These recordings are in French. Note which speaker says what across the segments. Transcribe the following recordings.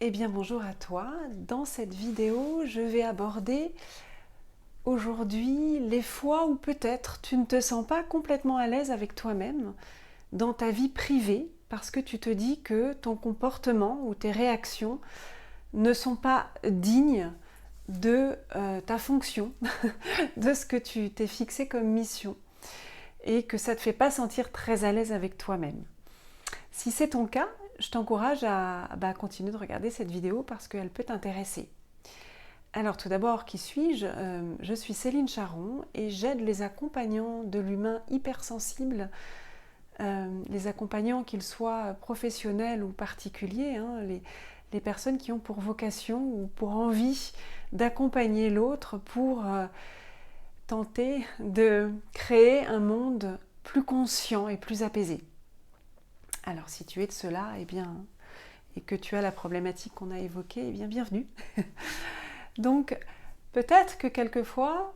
Speaker 1: Eh bien bonjour à toi, dans cette vidéo je vais aborder aujourd'hui les fois où peut-être tu ne te sens pas complètement à l'aise avec toi-même dans ta vie privée parce que tu te dis que ton comportement ou tes réactions ne sont pas dignes de ta fonction, de ce que tu t'es fixé comme mission et que ça ne te fait pas sentir très à l'aise avec toi-même. Si c'est ton cas, je t'encourage à continuer de regarder cette vidéo parce qu'elle peut t'intéresser. Alors tout d'abord, qui suis-je? Je suis Céline Charon et j'aide les accompagnants de l'humain hypersensible, les accompagnants qu'ils soient professionnels ou particuliers, hein, les personnes qui ont pour vocation ou pour envie d'accompagner l'autre pour tenter de créer un monde plus conscient et plus apaisé. Alors si tu es de cela, eh bien, et que tu as la problématique qu'on a évoquée, eh bien bienvenue. Donc peut-être que quelquefois,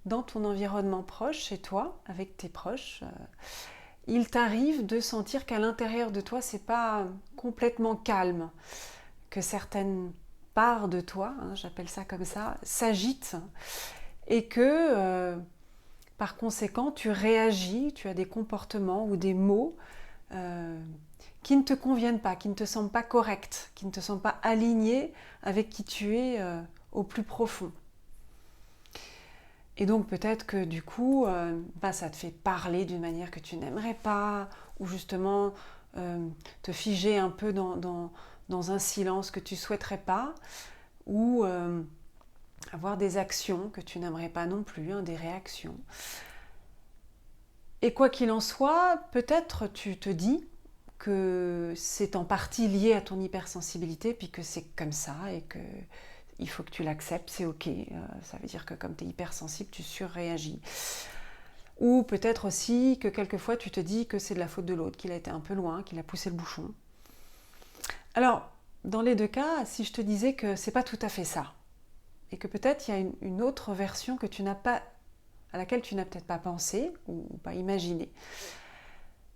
Speaker 1: dans ton environnement proche, chez toi, avec tes proches, il t'arrive de sentir qu'à l'intérieur de toi, c'est pas complètement calme, que certaines parts de toi, hein, j'appelle ça comme ça, s'agitent et que par conséquent, tu réagis, tu as des comportements ou des mots euh, qui ne te conviennent pas, qui ne te semblent pas corrects, qui ne te semblent pas alignés avec qui tu es au plus profond. Et donc peut-être que du coup, ça te fait parler d'une manière que tu n'aimerais pas, ou justement te figer un peu dans un silence que tu ne souhaiterais pas, ou avoir des actions que tu n'aimerais pas non plus, hein, des réactions. Et quoi qu'il en soit, peut-être tu te dis que c'est en partie lié à ton hypersensibilité, puis que c'est comme ça et que il faut que tu l'acceptes, c'est ok. Ça veut dire que comme tu es hypersensible, tu surréagis. Ou peut-être aussi que quelquefois tu te dis que c'est de la faute de l'autre, qu'il a été un peu loin, qu'il a poussé le bouchon. Alors, dans les deux cas, si je te disais que c'est pas tout à fait ça, et que peut-être il y a une autre version que tu n'as pas, à laquelle tu n'as peut-être pas pensé ou pas imaginé,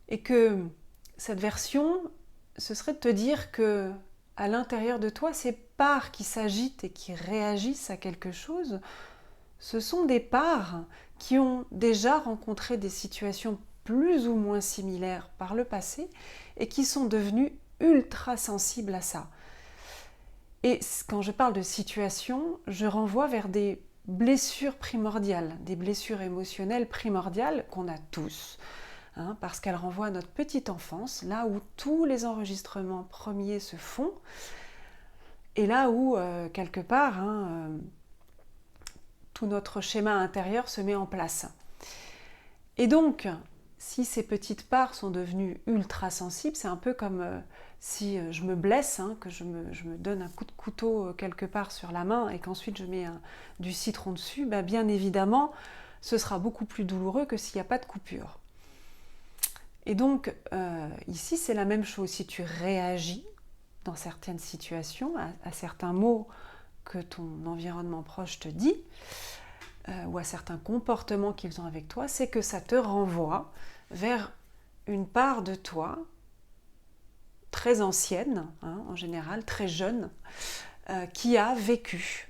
Speaker 1: et que cette version, ce serait de te dire que à l'intérieur de toi, ces parts qui s'agitent et qui réagissent à quelque chose, ce sont des parts qui ont déjà rencontré des situations plus ou moins similaires par le passé et qui sont devenues ultra sensibles à ça. Et quand je parle de situation, je renvoie vers des blessures primordiales, des blessures émotionnelles primordiales qu'on a tous, hein, parce qu'elles renvoient à notre petite enfance, là où tous les enregistrements premiers se font, et là où, quelque part, hein, tout notre schéma intérieur se met en place. Et donc, si ces petites parts sont devenues ultra sensibles, c'est un peu comme si je me blesse, hein, que je me donne un coup de couteau quelque part sur la main et qu'ensuite je mets du citron dessus, bien évidemment, ce sera beaucoup plus douloureux que s'il n'y a pas de coupure. Et donc, ici, c'est la même chose. Si tu réagis dans certaines situations, à certains mots que ton environnement proche te dit, ou à certains comportements qu'ils ont avec toi, c'est que ça te renvoie vers une part de toi très ancienne, hein, en général, très jeune, qui a vécu,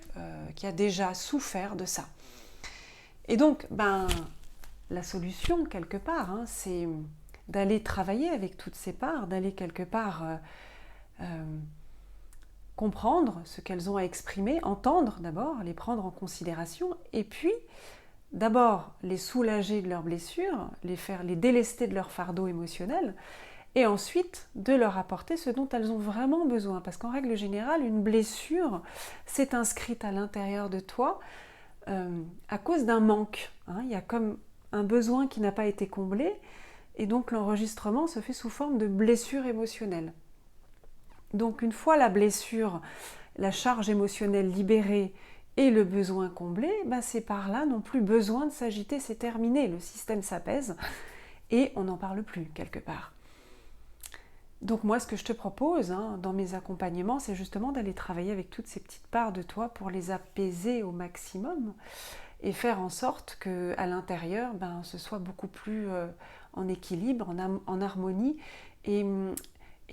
Speaker 1: qui a déjà souffert de ça. Et donc, la solution, quelque part, hein, c'est d'aller travailler avec toutes ces parts, d'aller quelque part comprendre ce qu'elles ont à exprimer, entendre d'abord, les prendre en considération, et puis d'abord les soulager de leurs blessures, les délester de leur fardeau émotionnel, et ensuite de leur apporter ce dont elles ont vraiment besoin. Parce qu'en règle générale, une blessure s'est inscrite à l'intérieur de toi à cause d'un manque. Hein. Il y a comme un besoin qui n'a pas été comblé, et donc l'enregistrement se fait sous forme de blessure émotionnelle. Donc une fois la blessure, la charge émotionnelle libérée et le besoin comblé, ces parts-là n'ont plus besoin de s'agiter, c'est terminé, le système s'apaise et on n'en parle plus quelque part. Donc moi ce que je te propose hein, dans mes accompagnements, c'est justement d'aller travailler avec toutes ces petites parts de toi pour les apaiser au maximum et faire en sorte qu'à l'intérieur, ce soit beaucoup plus en équilibre, en harmonie et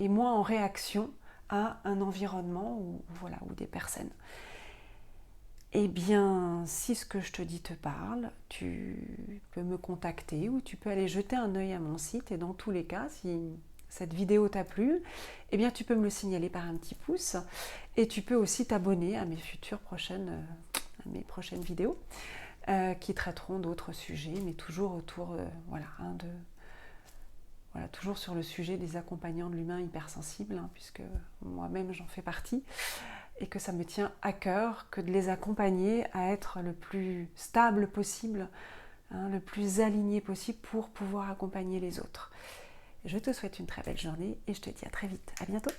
Speaker 1: moins en réaction à un environnement ou, voilà, ou des personnes. Eh bien, si ce que je te dis te parle, tu peux me contacter ou tu peux aller jeter un œil à mon site. Et dans tous les cas, si cette vidéo t'a plu, eh bien, tu peux me le signaler par un petit pouce. Et tu peux aussi t'abonner à mes prochaines vidéos qui traiteront d'autres sujets, mais toujours autour toujours sur le sujet des accompagnants de l'humain hypersensible, puisque moi-même j'en fais partie. Et que ça me tient à cœur que de les accompagner à être le plus stable possible, le plus aligné possible pour pouvoir accompagner les autres. Je te souhaite une très belle journée et je te dis à très vite. À bientôt.